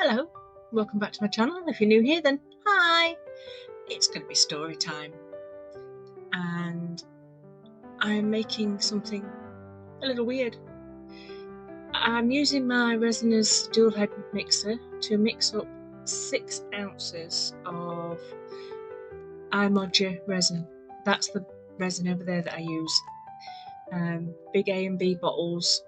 Hello, welcome back to my channel. If you're new here, then hi. It's going to be story time, and I'm making something a little weird. I'm using my Resin's dual head mixer to mix up 6 ounces of resin. That's the resin over there that I use. Big A and B bottles.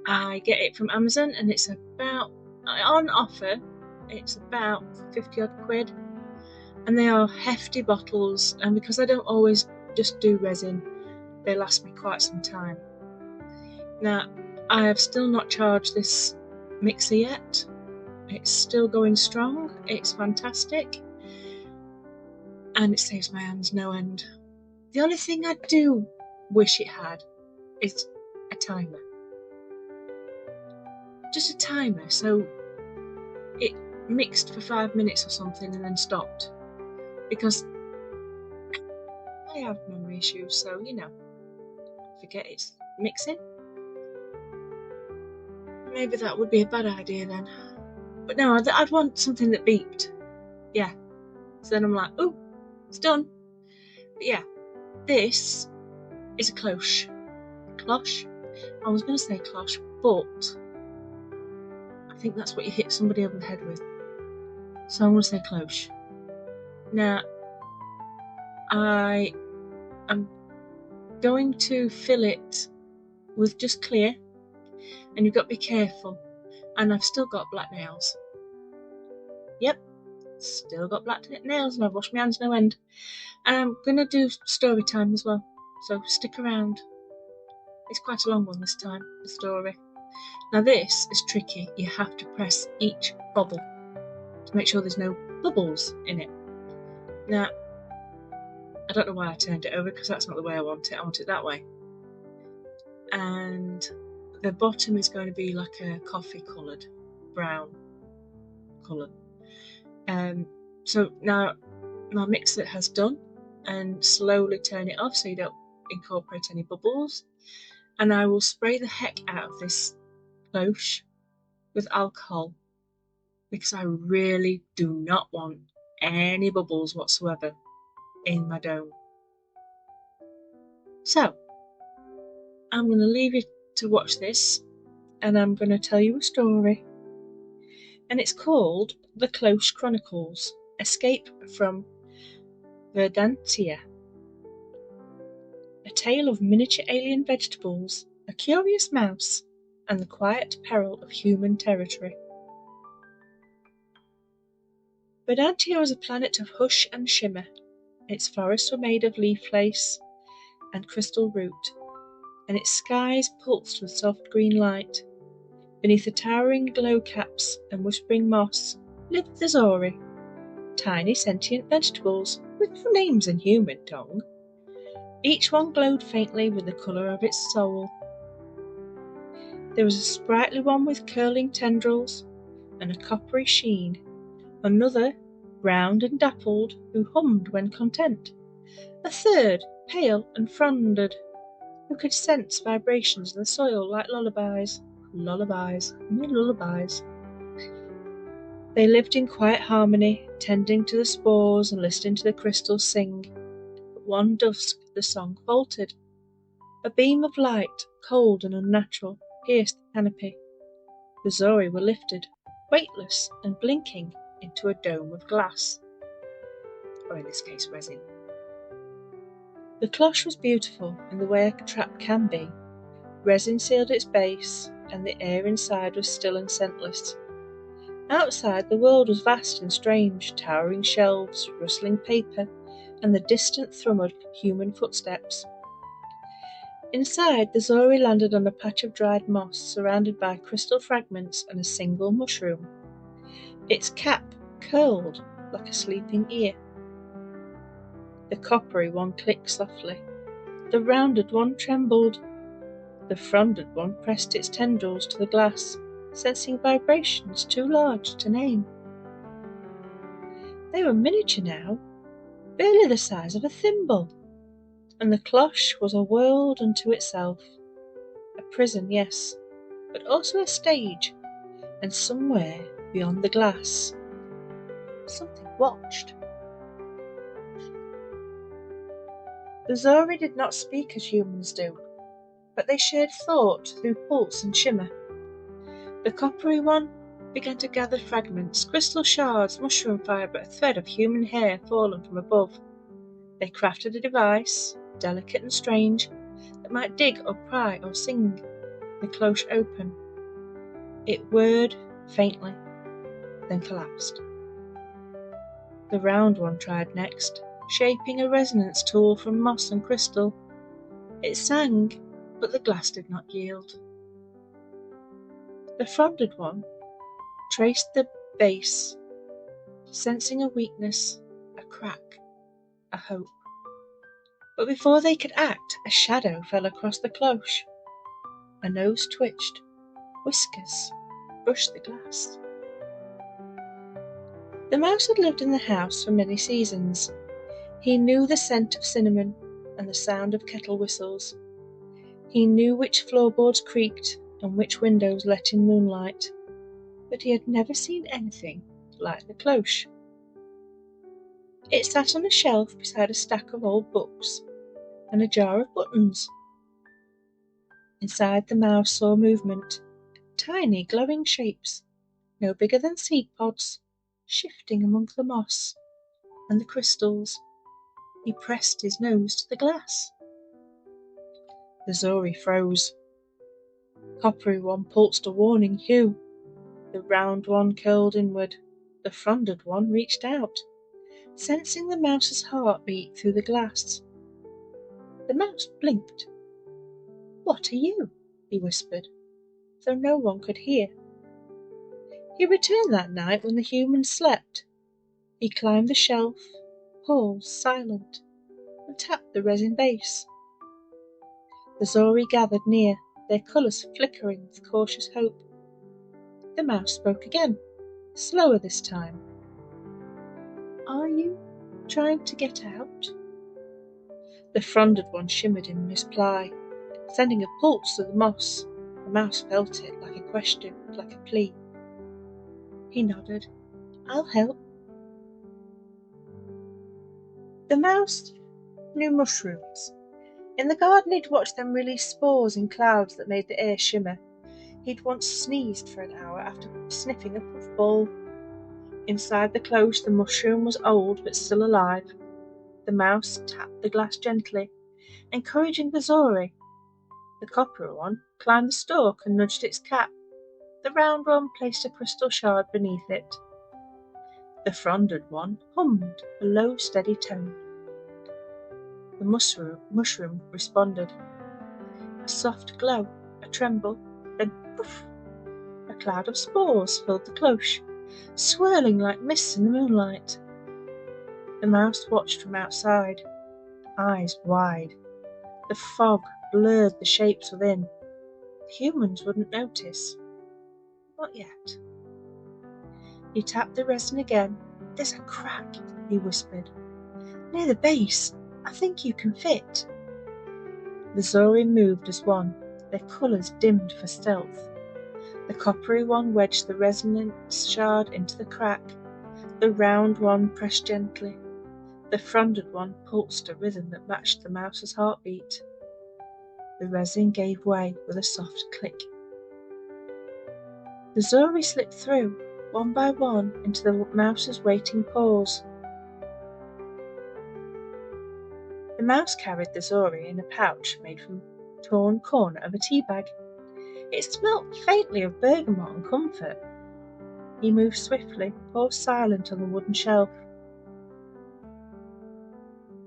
I get it from Amazon, and it's about on offer. It's about 50 odd quid, and they are hefty bottles, and because I don't always just do resin, they last me quite some time. Now, I have still not charged this mixer yet. It's still going strong. It's fantastic, and it saves my hands no end. The only thing I do wish it had is a timer. Just a timer, so it mixed for 5 minutes or something and then stopped, because I have memory issues, so forget it's mixing. Maybe that would be a bad idea then. But no, I'd want something that beeped. Yeah. So then I'm like, oh, it's done. But yeah, this is a cloche. Cloche? I was going to say cloche, but I think that's what you hit somebody over the head with. So I'm going to say cloche. Now, I am going to fill it with just clear, and you've got to be careful. And I've still got black nails. Yep, still got black nails, and I've washed my hands no end. And I'm going to do story time as well, so stick around. It's quite a long one this time, the story. Now this is tricky. You have to press each bubble to make sure there's no bubbles in it. Now, I don't know why I turned it over, because that's not the way I want it. I want it that way. And the bottom is going to be like a coffee coloured brown colour. So now my mixer has done, and slowly turn it off so you don't incorporate any bubbles. And I will spray the heck out of this cloche with alcohol, because I really do not want any bubbles whatsoever in my dough. So I'm going to leave you to watch this, and I'm going to tell you a story, and it's called The Cloche Chronicles: Escape from Verdantia. A tale of miniature alien vegetables, a curious mouse, and the quiet peril of human territory. Verdantia was a planet of hush and shimmer. Its forests were made of leaf lace and crystal root, and its skies pulsed with soft green light. Beneath the towering glow caps and whispering moss lived the Zori, tiny sentient vegetables with names in human tongue. Each one glowed faintly with the colour of its soul. There was a sprightly one with curling tendrils and a coppery sheen, another, round and dappled, who hummed when content, a third, pale and fronded, who could sense vibrations in the soil like lullabies. Lullabies. They lived in quiet harmony, tending to the spores and listening to the crystals sing. But one dusk the song faltered. A beam of light, cold and unnatural, pierced the canopy. The Zori were lifted, weightless and blinking, into a dome of glass, or in this case resin. The cloche was beautiful in the way a trap can be. Resin sealed its base, and the air inside was still and scentless. Outside the world was vast and strange, towering shelves, rustling paper, and the distant thrum of human footsteps. Inside, the Zori landed on a patch of dried moss surrounded by crystal fragments and a single mushroom. Its cap curled like a sleeping ear. The coppery one clicked softly. The rounded one trembled. The fronded one pressed its tendrils to the glass, sensing vibrations too large to name. They were miniature now, barely the size of a thimble, and the cloche was a world unto itself. A prison, yes, but also a stage, and somewhere Beyond the glass, something watched. The Zori did not speak as humans do, but they shared thought through pulse and shimmer. The coppery one began to gather fragments, crystal shards, mushroom fibre, a thread of human hair fallen from above. They crafted a device, delicate and strange, that might dig or pry or sing. The cloche opened. It whirred faintly, then collapsed. The round one tried next, shaping a resonance tool from moss and crystal. It sang, but the glass did not yield. The fronded one traced the base, sensing a weakness, a crack, a hope. But before they could act, a shadow fell across the cloche. A nose twitched, whiskers brushed the glass. The mouse had lived in the house for many seasons. He knew the scent of cinnamon and the sound of kettle whistles. He knew which floorboards creaked and which windows let in moonlight, but he had never seen anything like the cloche. It sat on a shelf beside a stack of old books and a jar of buttons. Inside, the mouse saw movement, tiny glowing shapes, no bigger than seed pods, shifting among the moss and the crystals. He pressed his nose to the glass. The Zori froze. Coppery one pulsed a warning hue. The round one curled inward. The fronded one reached out, sensing the mouse's heartbeat through the glass. The mouse blinked. "What are you?" he whispered, though no one could hear. He returned that night when the humans slept. He climbed the shelf, paused silent, and tapped the resin base. The Zori gathered near, their colours flickering with cautious hope. The mouse spoke again, slower this time. "Are you trying to get out?" The fronded one shimmered in reply, sending a pulse through the moss. The mouse felt it, like a question, like a plea. He nodded. "I'll help." The mouse knew mushrooms. In the garden he'd watched them release spores in clouds that made the air shimmer. He'd once sneezed for an hour after sniffing a puffball. Inside the cloche the mushroom was old but still alive. The mouse tapped the glass gently, encouraging the Zori. The copper one climbed the stalk and nudged its cap. The round one placed a crystal shard beneath it. The fronded one hummed a low, steady tone. The mushroom responded. A soft glow, a tremble, then poof! A cloud of spores filled the cloche, swirling like mists in the moonlight. The mouse watched from outside, eyes wide. The fog blurred the shapes within. Humans wouldn't notice. Not yet. He tapped the resin again. "There's a crack," he whispered. "Near the base. I think you can fit." The Zori moved as one, their colours dimmed for stealth. The coppery one wedged the resonance shard into the crack. The round one pressed gently. The fronded one pulsed a rhythm that matched the mouse's heartbeat. The resin gave way with a soft click. The Zori slipped through, one by one, into the mouse's waiting paws. The mouse carried the Zori in a pouch made from the torn corner of a tea bag. It smelt faintly of bergamot and comfort. He moved swiftly, paused silent on the wooden shelf,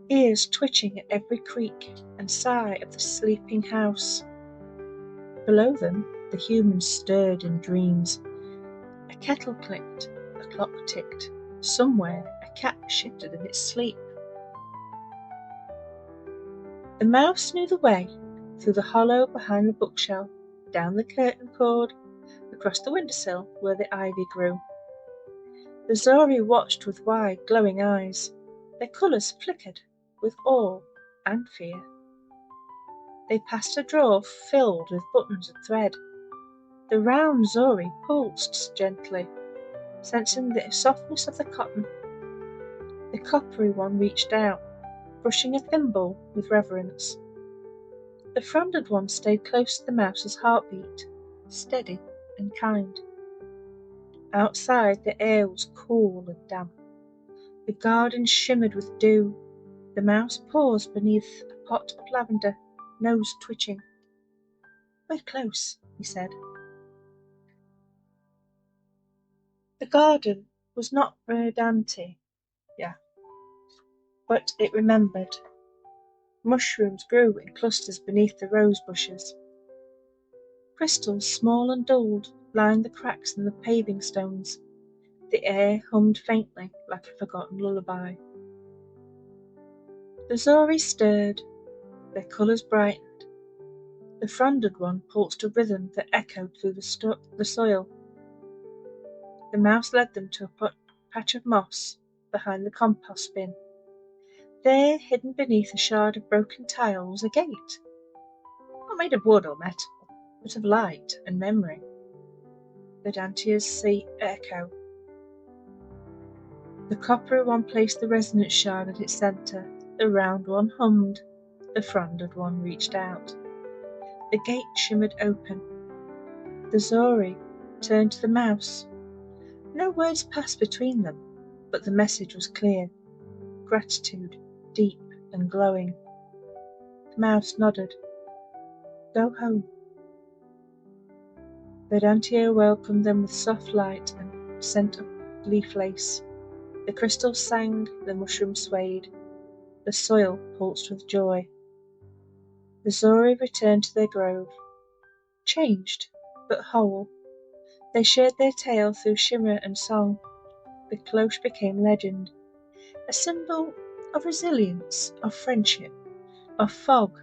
ears twitching at every creak and sigh of the sleeping house. Below them, the humans stirred in dreams. A kettle clicked, a clock ticked. Somewhere, a cat shifted in its sleep. The mouse knew the way, through the hollow behind the bookshelf, down the curtain cord, across the windowsill where the ivy grew. The Zori watched with wide, glowing eyes. Their colours flickered with awe and fear. They passed a drawer filled with buttons and thread. The round Zori pulsed gently. Sensing the softness of the cotton, the coppery one reached out, brushing a thimble with reverence. The fronded one stayed close to the mouse's heartbeat, steady and kind. Outside, the air was cool and damp. The garden shimmered with dew. The mouse paused beneath a pot of lavender, nose twitching. "We're close," he said. The garden was not verdant, but it remembered. Mushrooms grew in clusters beneath the rose bushes. Crystals, small and dulled, lined the cracks in the paving stones. The air hummed faintly like a forgotten lullaby. The zori stirred, their colours brightened. The fronded one pulsed a rhythm that echoed through the soil. The mouse led them to a patch of moss behind the compost bin. There, hidden beneath a shard of broken tile, was a gate. Not made of wood or metal, but of light and memory. The Dantia's echo. The coppery one placed the resonant shard at its centre. The round one hummed. The fronded one reached out. The gate shimmered open. The zori turned to the mouse. No words passed between them, but the message was clear. Gratitude, deep and glowing. The mouse nodded. "Go home." Vedantia welcomed them with soft light and scent of leaf lace. The crystals sang, the mushrooms swayed. The soil pulsed with joy. The zori returned to their grove. Changed, but whole. They shared their tale through shimmer and song. The cloche became legend, a symbol of resilience, of friendship, of fog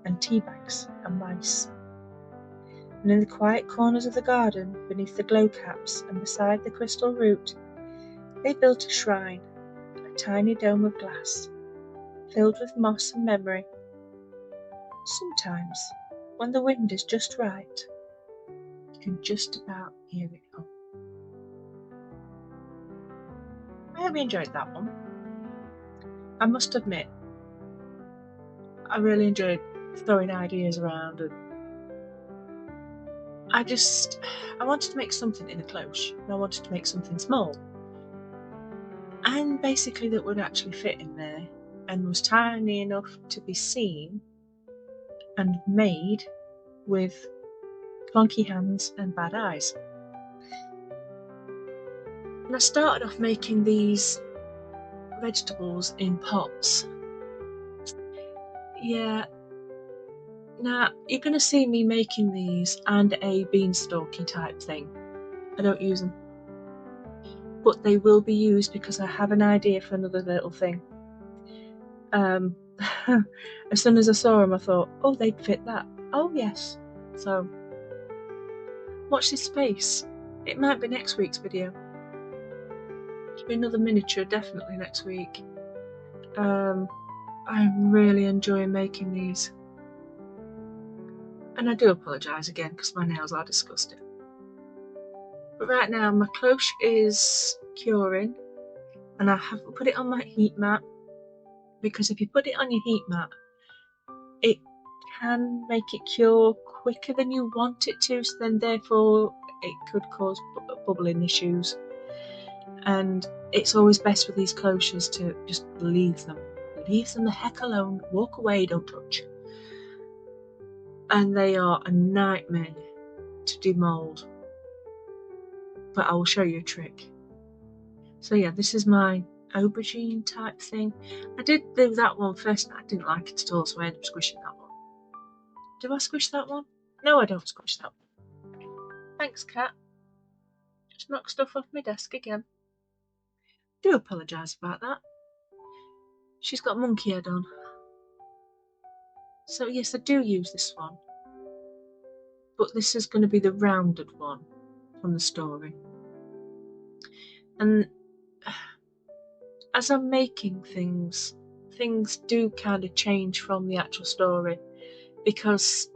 and teabags and mice. And in the quiet corners of the garden, beneath the glow caps and beside the crystal root, they built a shrine, a tiny dome of glass, filled with moss and memory. Sometimes, when the wind is just right, you can just about hear it hum. I hope you enjoyed that one. I must admit, I really enjoyed throwing ideas around, and I wanted to make something in a cloche, and I wanted to make something small, and basically that would actually fit in there, and was tiny enough to be seen, and made with clunky hands and bad eyes. And I started off making these vegetables in pots. Yeah. Now, you're going to see me making these and a beanstalky type thing. I don't use them. But they will be used because I have an idea for another little thing. As soon as I saw them, I thought, oh, they'd fit that. Oh, yes. So, watch this space. It might be next week's video. There'll be another miniature, definitely next week. I'm really enjoying making these. And I do apologise again because my nails are disgusting. But right now my cloche is curing and I haven't put it on my heat mat, because if you put it on your heat mat it can make it cure quicker than you want it to, so then therefore it could cause bubbling issues. And it's always best with these cloches to just leave them the heck alone, walk away, don't touch. And they are a nightmare to demold, but I will show you a trick. So yeah, this is my aubergine type thing. I did do that one first and I didn't like it at all, so I ended up squishing that one. Do I squish that one? No, I don't squish that one. Thanks, cat. Just knocked stuff off my desk again. Do apologise about that. She's got monkey head on. So yes, I do use this one, but this is going to be the rounded one from the story. And as I'm making things do kind of change from the actual story, because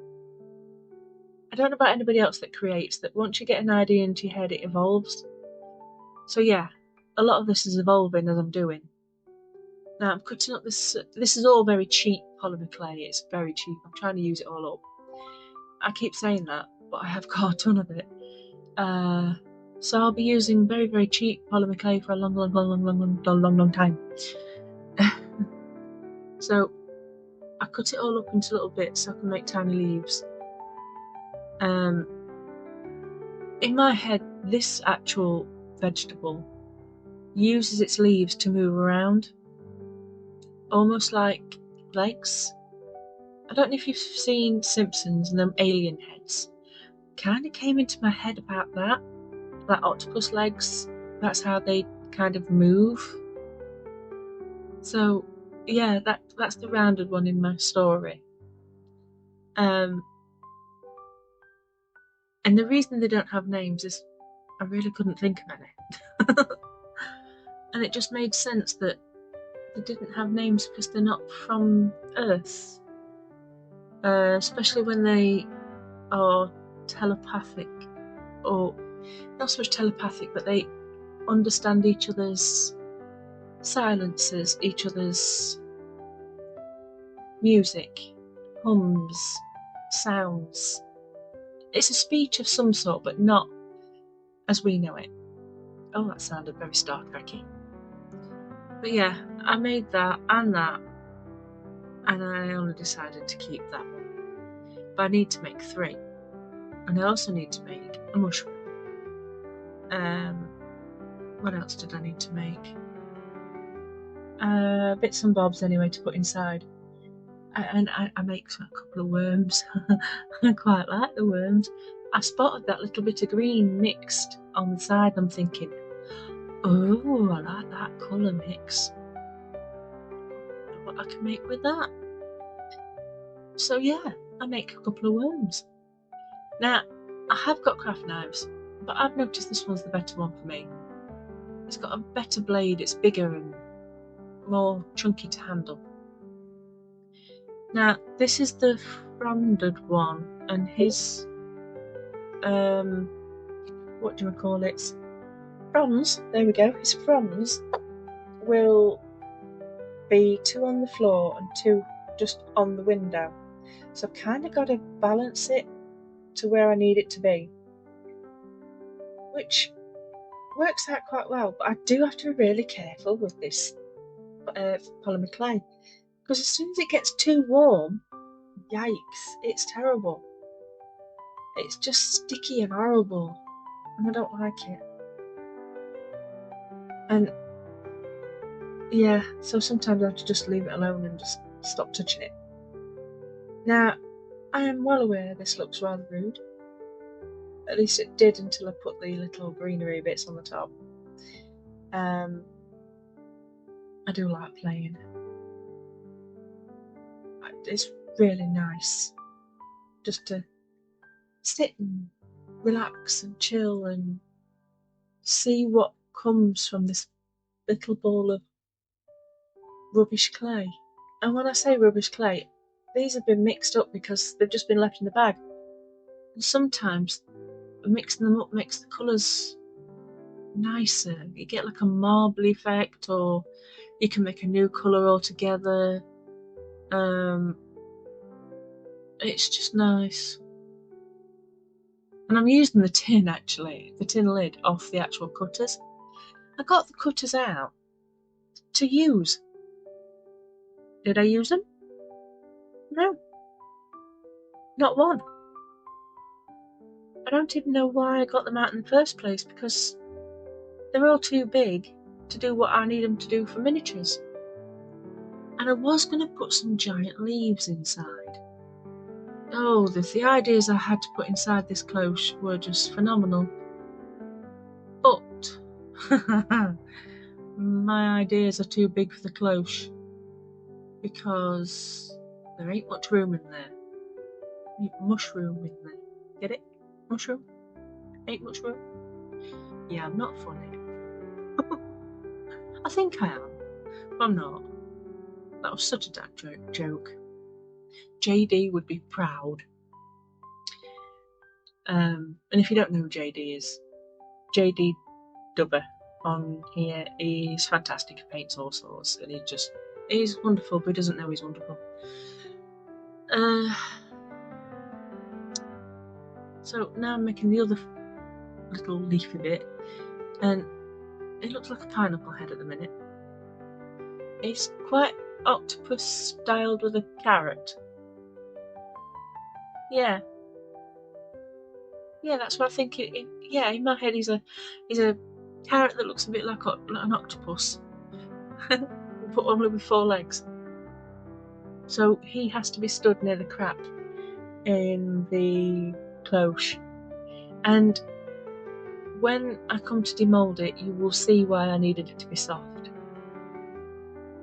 I don't know about anybody else that creates, that once you get an idea into your head it evolves. So yeah, a lot of this is evolving as I'm doing. Now I'm cutting up this. This is all very cheap polymer clay. It's very cheap. I'm trying to use it all up. I keep saying that, but I have got a ton of it. So I'll be using very, very cheap polymer clay for a long time. So I cut it all up into little bits so I can make tiny leaves. In my head, this actual vegetable uses its leaves to move around, almost like legs. I don't know if you've seen Simpsons and them alien heads. Kind of came into my head about that, like octopus legs. That's how they kind of move. So yeah, that's the rounded one in my story. And the reason they don't have names is I really couldn't think of any. And it just made sense that they didn't have names because they're not from Earth. Especially when they are telepathic, or not so much telepathic, but they understand each other's silences, each other's music, hums, sounds. It's a speech of some sort, but not as we know it. Oh, that sounded very Star Trek-y. But yeah, I made that, and I only decided to keep that one. But I need to make 3. And I also need to make a mushroom. What else did I need to make? Bits and bobs anyway to put inside. And I make a couple of worms. I quite like the worms. I spotted that little bit of green mixed on the side. I'm thinking, oh, I like that colour mix. What I can make with that. So yeah, I make a couple of worms. Now, I have got craft knives, but I've noticed this one's the better one for me. It's got a better blade, it's bigger and more chunky to handle. Now, this is the fronded one, and his, what do I call it? Fronds, there we go, his fronds will be 2 on the floor and 2 just on the window. So I've kind of got to balance it to where I need it to be, which works out quite well, but I do have to be really careful with this polymer clay, because as soon as it gets too warm, yikes, it's terrible. It's just sticky and horrible, and I don't like it. And yeah, so sometimes I have to just leave it alone and just stop touching it. Now, I am well aware this looks rather rude. At least it did until I put the little greenery bits on the top. I do like playing. It's really nice just to sit and relax and chill and see what comes from this little ball of rubbish clay. And when I say rubbish clay, these have been mixed up because they've just been left in the bag. And sometimes mixing them up makes the colours nicer. You get like a marble effect, or you can make a new colour altogether. It's just nice. And I'm using the tin, actually, the tin lid off the actual cutters. I got the cutters out to use. Did I use them? No. Not one. I don't even know why I got them out in the first place, because they're all too big to do what I need them to do for miniatures. And I was going to put some giant leaves inside. Oh, the ideas I had to put inside this cloche were just phenomenal. But my ideas are too big for the cloche, because there ain't much room in there. Ain't mushroom in there. Get it? Mushroom? Ain't much room? Yeah, I'm not funny. I think I am, but I'm not. That was such a dad joke. JD would be proud. And if you don't know who JD is, JD Dubber on here. He's fantastic. He paints all sorts, and he's wonderful, but he doesn't know he's wonderful. So now I'm making the other little leafy bit, and it looks like a pineapple head at the minute. It's quite octopus styled with a carrot. Yeah, that's what I think. Yeah, in my head, he's a carrot that looks a bit like an octopus, but only with 4 legs. So he has to be stood near the crap in the cloche, and when I come to demould it, you will see why I needed it to be soft.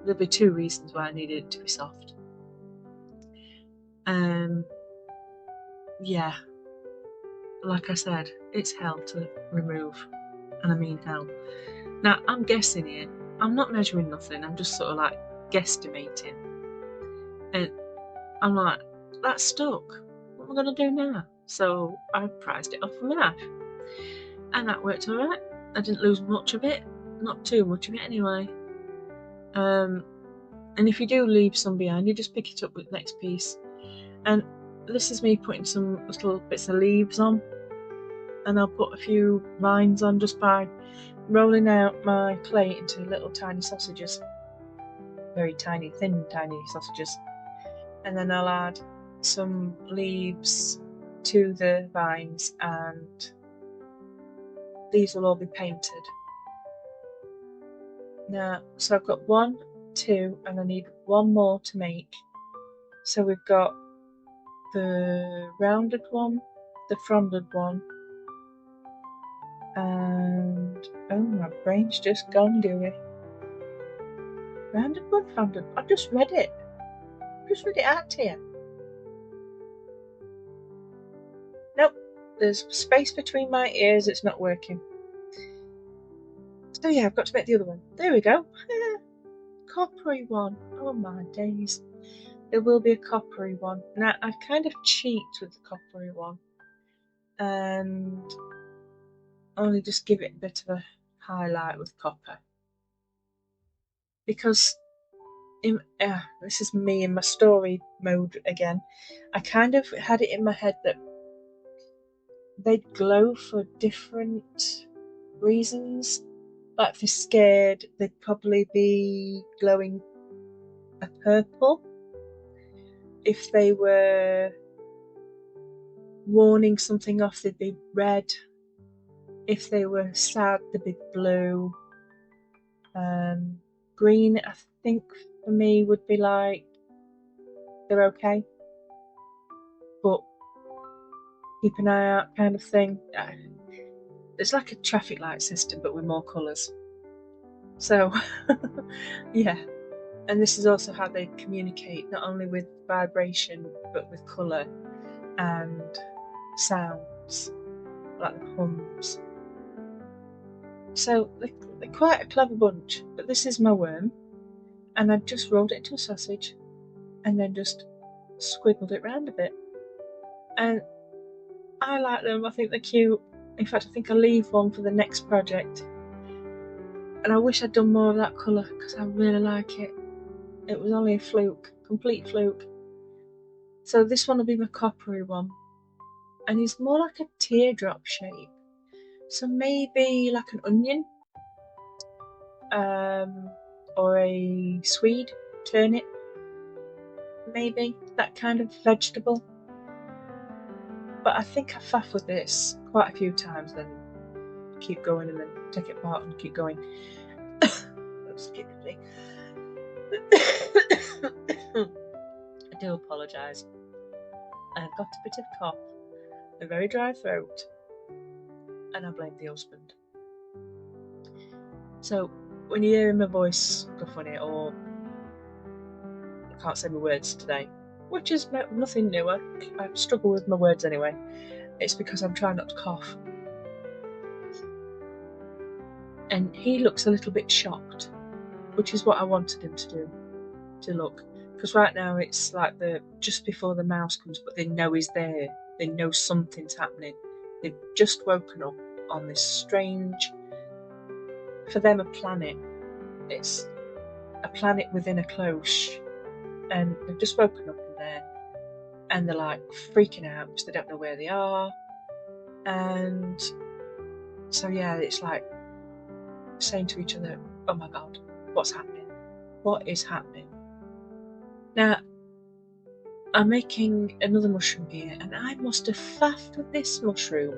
There'll be 2 reasons why I needed it to be soft. Yeah, like I said, it's hell to remove, and I mean hell. Now, I'm guessing here. I'm not measuring nothing. I'm just sort of like guesstimating. And I'm like, that's stuck. What am I going to do now? So I prized it off with a knife. And that worked alright. I didn't lose much of it. Not too much of it anyway. And if you do leave some behind, you just pick it up with the next piece. And this is me putting some little bits of leaves on. And I'll put a few vines on just by rolling out my clay into little tiny sausages. Very tiny, thin, tiny sausages. And then I'll add some leaves to the vines, and these will all be painted. Now, so I've got 1, 2, and I need 1 more to make. So we've got the rounded one, the fronded one, and oh, my brain's just gone, dearie. Rounded one, fronded. I've just read it. Just read it out to you. Nope, there's space between my ears. It's not working. So yeah, I've got to make the other one. There we go. Coppery one. Oh my days. There will be a coppery one. Now, I kind of cheat with the coppery one and only just give it a bit of a highlight with copper. Because this is me in my story mode again. I kind of had it in my head that they'd glow for different reasons. Like if they're scared, they'd probably be glowing a purple. If they were warning something off, they'd be red. If they were sad, they'd be blue. Green, I think for me would be like they're okay, but keep an eye out kind of thing. It's like a traffic light system, but with more colours. So, yeah. And this is also how they communicate, not only with vibration, but with colour and sounds, like the hums. So they're quite a clever bunch, but this is my worm, and I've just rolled it into a sausage and then just squiggled it round a bit. And I like them, I think they're cute. In fact, I think I'll leave one for the next project. And I wish I'd done more of that colour, because I really like it. It was only a fluke, complete fluke. So this one will be my coppery one. And it's more like a teardrop shape. So maybe like an onion. Or a swede, turnip. Maybe, that kind of vegetable. But I think I faff with this quite a few times, then keep going and then take it apart and keep going. Excuse me. I do apologise. I've got a bit of cough, a very dry throat, and I blame the husband. So when you hear my voice go funny, or I can't say my words today, which is nothing new, I struggle with my words anyway, it's because I'm trying not to cough. And he looks a little bit shocked, which is what I wanted him to look. Because right now it's like just before the mouse comes, but they know he's there. They know something's happening. They've just woken up on this strange for them a planet. It's a planet within a cloche, and they've just woken up in there, and they're like freaking out because they don't know where they are. And so yeah, it's like saying to each other, oh my god, what's happening? What is happening? Now, I'm making another mushroom here, and I must have faffed with this mushroom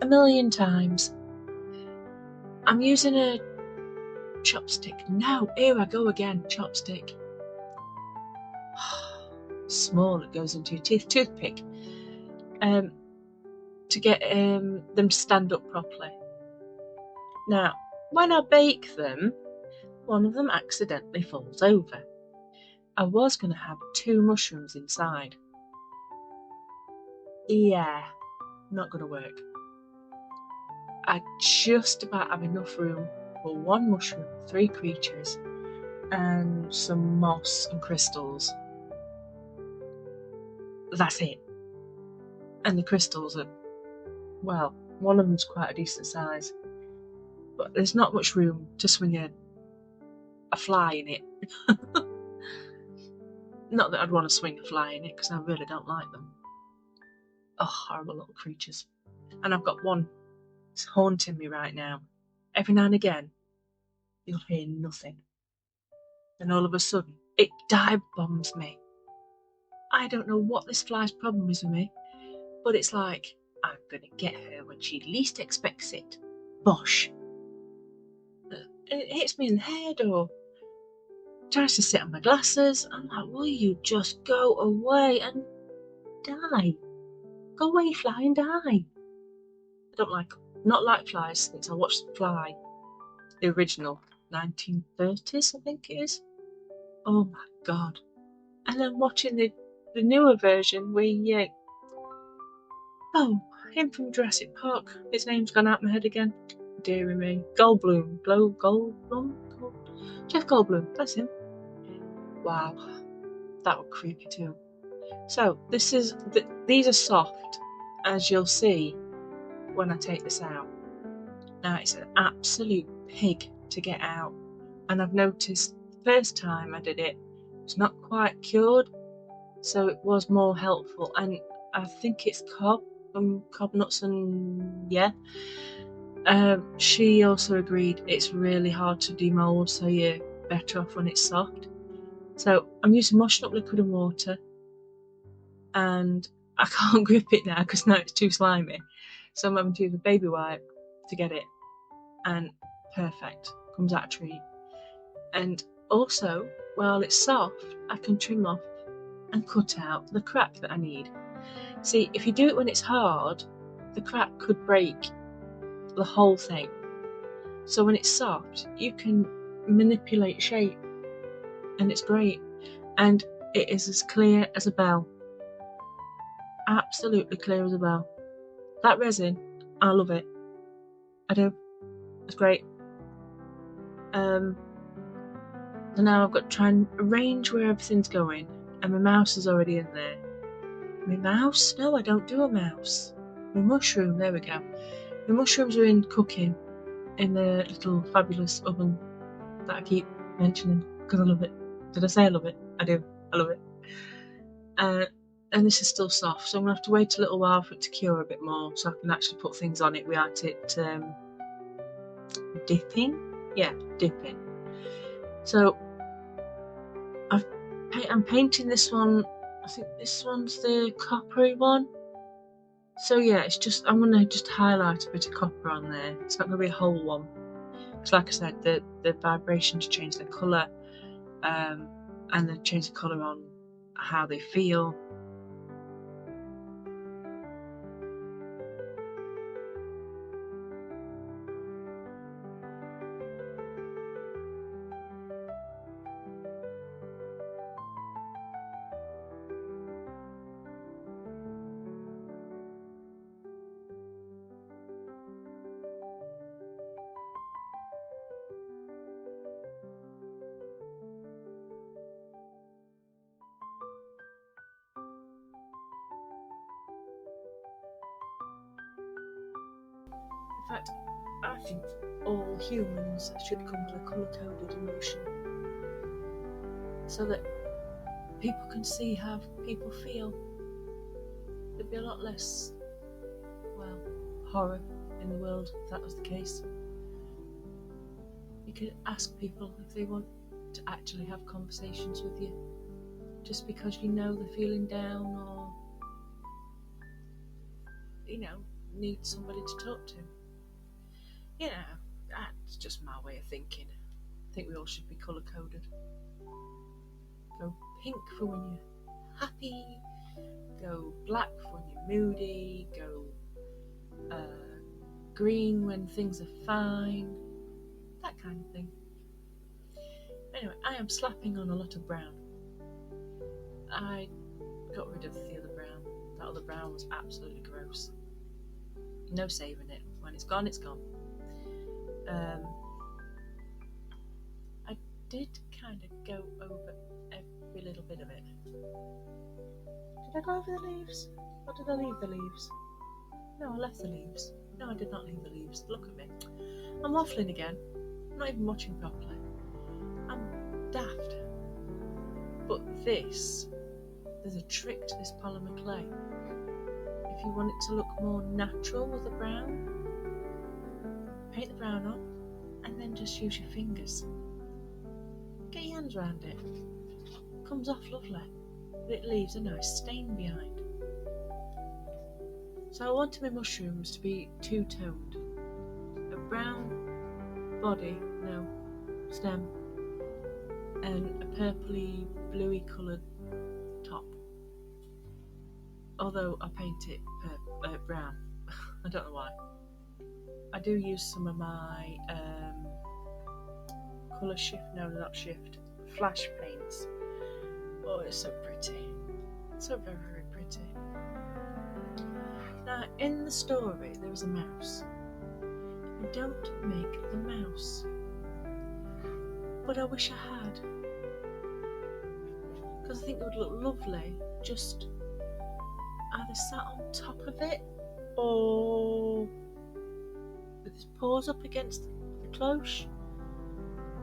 a million times. I'm using a chopstick. No, here I go again, chopstick. Small, it goes into your teeth, toothpick. To get them to stand up properly. Now, when I bake them, one of them accidentally falls over. I was going to have 2 mushrooms inside. Yeah, not going to work. I just about have enough room for 1 mushroom, 3 creatures, and some moss and crystals. That's it. And the crystals are, well, one of them's quite a decent size, but there's not much room to swing a fly in it. Not that I'd want to swing a fly in it, because I really don't like them. Oh, horrible little creatures. And I've got one. It's haunting me right now. Every now and again, you'll hear nothing. Then all of a sudden, it dive bombs me. I don't know what this fly's problem is with me, but it's like, I'm gonna get her when she least expects it. Bosh. It hits me in the head, or tries to sit on my glasses. I'm like, will you just go away and die? Go away, fly, and die. I not like flies since I watched Fly, the original, 1930s, I think it is. Oh my god. And then watching the newer version where him from Jurassic Park, his name's gone out my head again. Deary me. Goldblum. Jeff Goldblum, that's him. Wow. That would creep you too. So, these are soft, as you'll see when I take this out. Now, it's an absolute pig to get out, and I've noticed the first time I did it, it's not quite cured, so it was more helpful. And I think it's cob nuts, and yeah. She also agreed it's really hard to demold, so you're better off when it's soft. So I'm using washing up liquid and water, and I can't grip it now because now it's too slimy. So I'm having to use a baby wipe to get it, and perfect, comes out a treat. And also, while it's soft, I can trim off and cut out the crack that I need. See, if you do it when it's hard, the crack could break the whole thing. So when it's soft, you can manipulate shape, and it's great. And it is as clear as a bell. Absolutely clear as a bell. That resin, I love it. I do. It's great. So now I've got to try and arrange where everything's going, and my mouse is already in there. My mouse? No, I don't do a mouse. My mushroom, there we go. My mushrooms are in cooking in the little fabulous oven that I keep mentioning because I love it. Did I say I love it? I do. I love it. And this is still soft, so I'm going to have to wait a little while for it to cure a bit more so I can actually put things on it without it dipping. Yeah, dipping. So I'm painting this one. I think this one's the coppery one. So yeah, I'm going to just highlight a bit of copper on there. It's not going to be a whole one. Because like I said, the vibrations change the colour, and they change the colour on how they feel. In fact, I think all humans should come with a colour-coded emotion so that people can see how people feel. There'd be a lot less, well, horror in the world if that was the case. You could ask people if they want to actually have conversations with you, just because you know they're feeling down or, need somebody to talk to. That's just my way of thinking. I think we all should be colour-coded. Go pink for when you're happy, go black for when you're moody, go green when things are fine, that kind of thing. Anyway, I am slapping on a lot of brown. I got rid of the other brown. That other brown was absolutely gross. No saving it. When it's gone, it's gone. I did kind of go over every little bit of it. Did I go over the leaves? Or did I leave the leaves? No, I left the leaves. No, I did not leave the leaves. Look at me. I'm waffling again. I'm not even watching properly. I'm daft. But there's a trick to this polymer clay. If you want it to look more natural with the brown, paint the brown on and then just use your fingers. Get your hands around it. Comes off lovely, but it leaves a nice stain behind. So I wanted my mushrooms to be two-toned. A brown body, stem, and a purpley, bluey coloured top. Although I paint it brown. I don't know why. I do use some of my colour shift, flash paints. Oh, it's so pretty. So very, very pretty. Now, in the story, there is a mouse. I don't make the mouse, but I wish I had, because I think it would look lovely just either sat on top of it or with his paws up against the cloche.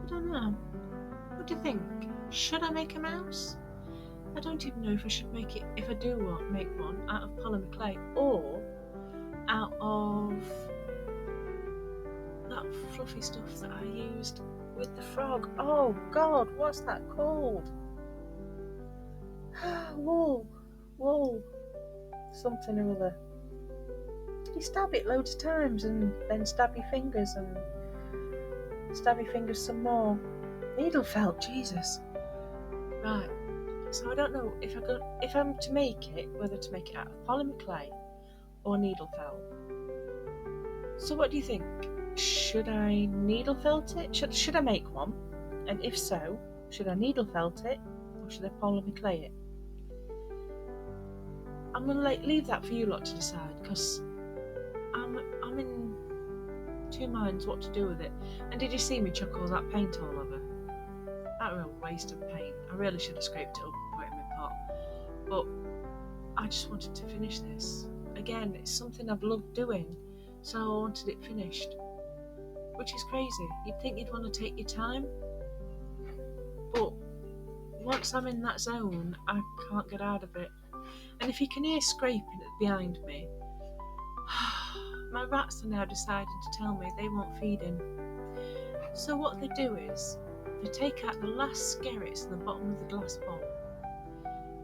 I don't know. What do you think? Should I make a mouse? I don't even know if I should make it, if I do make one, out of polymer clay or out of that fluffy stuff that I used with the frog. Oh God, what's that called? Wool, something or other. You stab it loads of times and then stab your fingers and stab your fingers some more. Needle felt, Jesus. Right. So I don't know if I'm to make it, whether to make it out of polymer clay or needle felt. So what do you think? Should I needle felt it? Should I make one? And if so, should I needle felt it or should I polymer clay it? I'm gonna leave that for you lot to decide, because I'm in two minds what to do with it. And did you see me chuck all that paint all over? That was a waste of paint. I really should have scraped it up and put it in my pot. But I just wanted to finish this. Again, it's something I've loved doing, so I wanted it finished. Which is crazy. You'd think you'd want to take your time, but once I'm in that zone, I can't get out of it. And if you can hear scraping behind me, my rats are now deciding to tell me they want feeding. So what they do is, they take out the last skerrits in the bottom of the glass bowl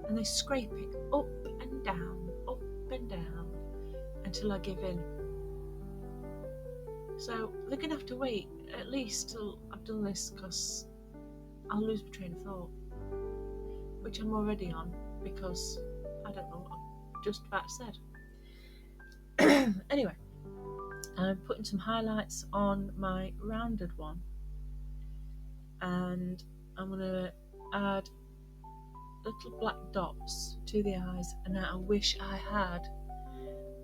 and they scrape it up and down until I give in. So they're going to have to wait at least till I've done this, because I'll lose my train of thought, which I'm already on, because I don't know what I've just about said. Anyway, I'm putting some highlights on my rounded one, and I'm going to add little black dots to the eyes, and I wish I had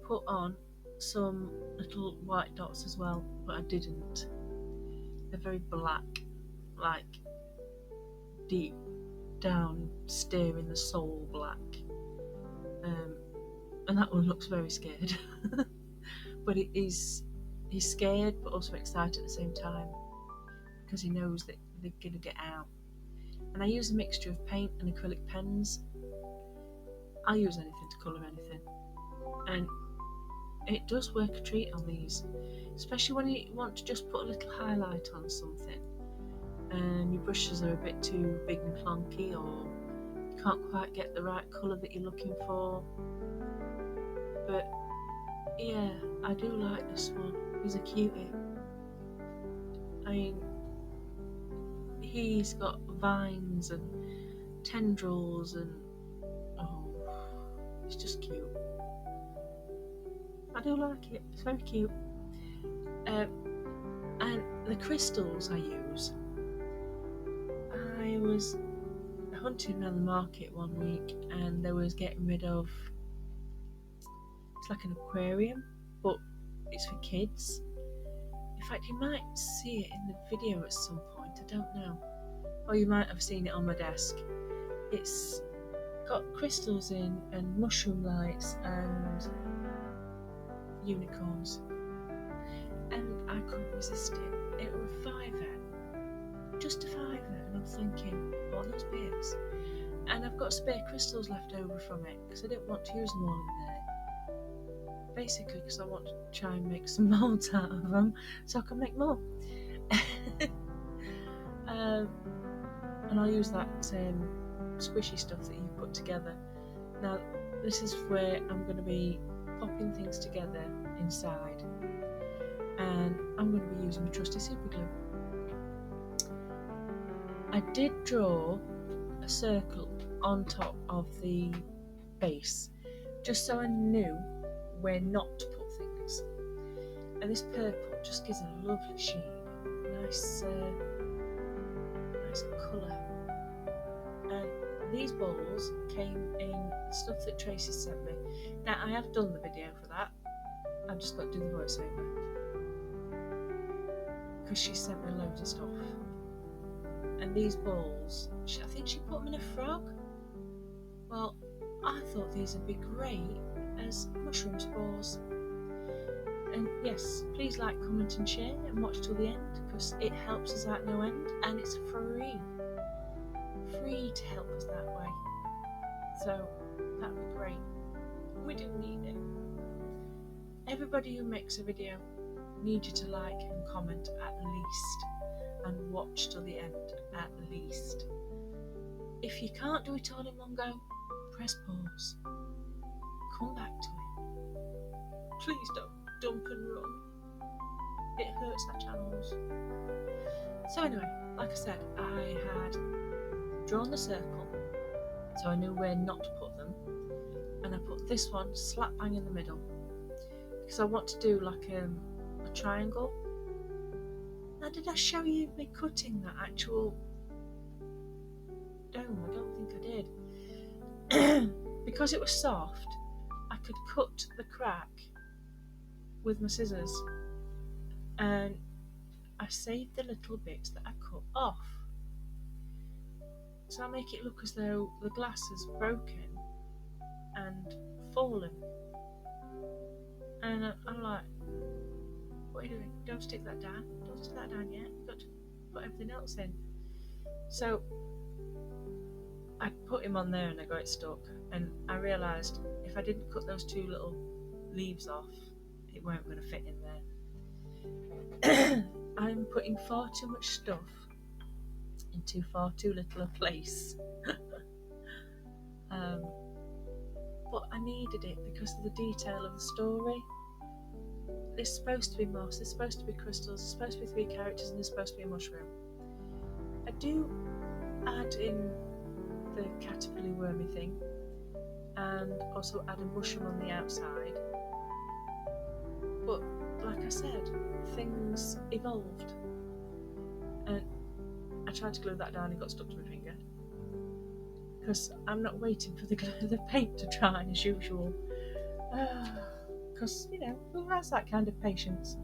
put on some little white dots as well, but I didn't. They're very black, like deep down, staring the soul black. And that one looks very scared. But it is he's scared but also excited at the same time because he knows that they're going to get out. And I use a mixture of paint and acrylic pens. I'll use anything to colour anything, and it does work a treat on these, especially when you want to just put a little highlight on something and your brushes are a bit too big and clunky, or you can't quite get the right colour that you're looking for. But yeah, I do like this one. He's a cutie. I mean, he's got vines and tendrils and oh, it's just cute. I do like it. It's very cute. And the crystals I use, I was hunting around the market one week and they was getting rid of, it's like an aquarium, but it's for kids. In fact, you might see it in the video at some point, I don't know. Or you might have seen it on my desk. It's got crystals in and mushroom lights and unicorns. And I couldn't resist it. It was a £5, just a £5, and I'm thinking, what are those bits? And I've got spare crystals left over from it because I didn't want to use them all in there. Basically because I want to try and make some moulds out of them so I can make more. And I'll use that squishy stuff that you put together. Now this is where I'm going to be popping things together inside, and I'm going to be using my trusty super glue. I did draw a circle on top of the base just so I knew where not to put things, and this purple just gives a lovely sheen, nice colour. And these balls came in stuff that Tracy sent me. Now I have done the video for that, I've just got to do the voiceover because she sent me loads of stuff. And these balls, I think she put them in a frog. Well, I thought these would be great as mushroom spores. And yes, please like, comment and share and watch till the end because it helps us out no end, and it's free to help us that way. So that'd be great. We do need it. Everybody who makes a video needs you to like and comment at least, and watch till the end at least. If you can't do it all in one go, press pause, come back to it. Please don't dump and run. It hurts our channels. So anyway, like I said, I had drawn the circle so I knew where not to put them, and I put this one slap bang in the middle because I want to do like a triangle. Now, did I show you me cutting that actual dome? I don't think I did. Because it was soft, I could cut the crack with my scissors, and I saved the little bits that I cut off. So I make it look as though the glass is broken and fallen. And I'm like, what are you doing? Don't stick that down. Don't stick that down yet. You've got to put everything else in. So I put him on there and I got it stuck. And I realised if I didn't cut those two little leaves off, it weren't going to fit in there. I'm putting far too much stuff into far too little a place. But I needed it because of the detail of the story. It's supposed to be moss, it's supposed to be crystals, it's supposed to be 3 characters, and there's supposed to be a mushroom. I do add in the caterpillar wormy thing, and also add a mushroom on the outside. But like I said, things evolved, and I tried to glue that down and got stuck to my finger because I'm not waiting for the paint to dry as usual. Because, you know, who has that kind of patience?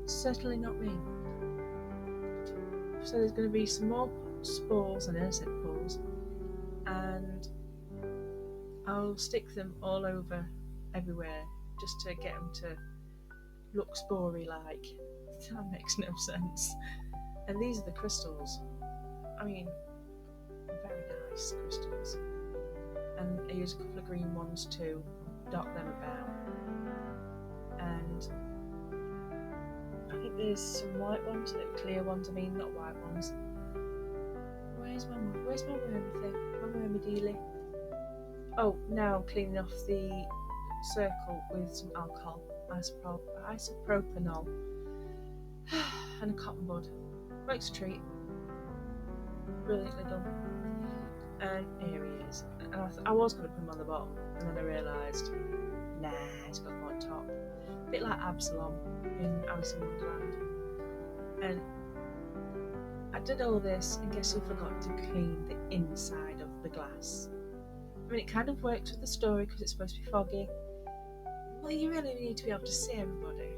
Certainly not me. So there's going to be some more spores and airset balls, and I'll stick them all over everywhere just to get them to look sporey like. That makes no sense. And these are the crystals. I mean, very nice crystals. And I use a couple of green ones to dot them about. And I think there's some white ones, like clear ones, I mean, not white ones. Where's my wormy thing? My wormy dealie? Oh, now I'm cleaning off the circle with some alcohol, isopropanol, and a cotton bud. Makes a treat. Brilliantly done. And here he is. And I was going to put him on the bottom, and then I realised, nah, it's got to go on top. A bit like Absalom in Alice in Wonderland. And I did all this, and guess who forgot to clean the inside of the glass? I mean, it kind of works with the story because it's supposed to be foggy. Well, you really need to be able to see everybody.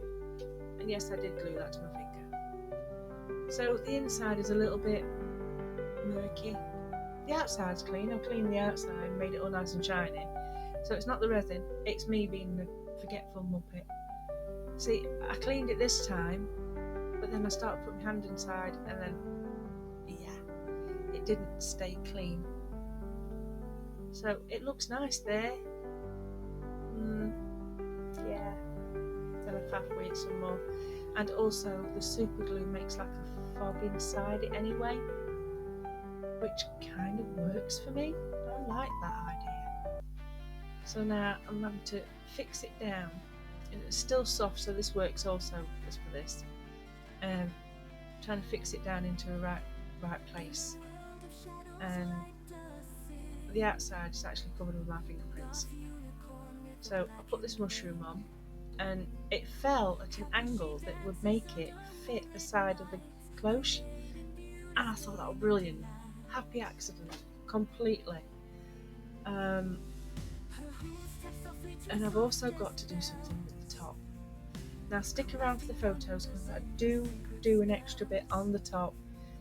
And yes, I did glue that to my finger. So the inside is a little bit murky. The outside's clean. I've cleaned the outside, made it all nice and shiny. So it's not the resin, it's me being the forgetful muppet. See, I cleaned it this time, but then I started putting my hand inside, and then, yeah, it didn't stay clean. So it looks nice there. Yeah. Then I faff it some more. And also the super glue makes like a fog inside it anyway, which kind of works for me. I like that idea. So now I'm having to fix it down. It's still soft, so this works also just for this. Trying to fix it down into a right place. And the outside is actually covered with my fingerprints. So I put this mushroom on, and it fell at an angle that would make it fit the side of the cloche. And I thought that was brilliant. Happy accident, completely. And I've also got to do something with the top. Now stick around for the photos because I do an extra bit on the top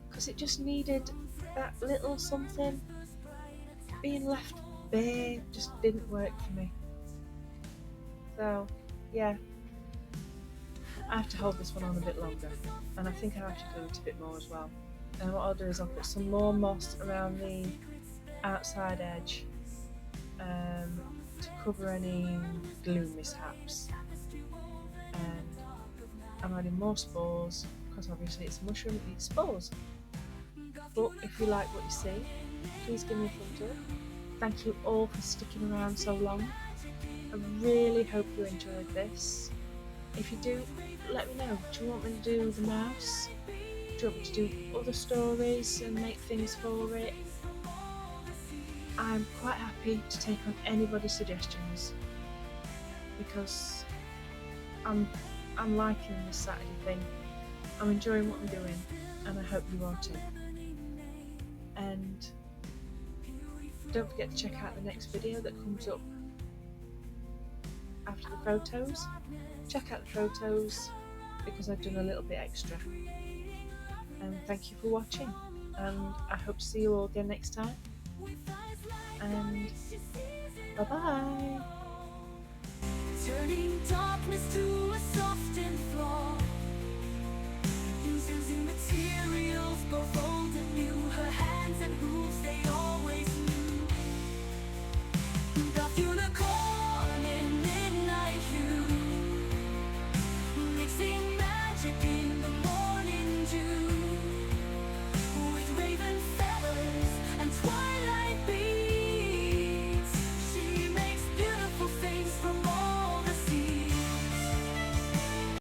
because it just needed that little something. Being left bare just didn't work for me. So yeah, I have to hold this one on a bit longer, and I think I have to glue it a bit more as well. And what I'll do is I'll put some more moss around the outside edge to cover any glue mishaps. And I'm adding more spores because obviously it's a mushroom, it needs spores. But if you like what you see, please give me a thumbs up. Thank you all for sticking around so long. I really hope you enjoyed this. If you do, let me know. Do you want me to do the mouse? Do you want me to do other stories and make things for it? I'm quite happy to take on anybody's suggestions because I'm liking this Saturday thing. I'm enjoying what I'm doing, and I hope you are too. And don't forget to check out the next video that comes up after the photos. Check out the photos because I've done a little bit extra. And thank you for watching, and I hope to see you all again next time. And bye bye. Turning darkness to a softened floor.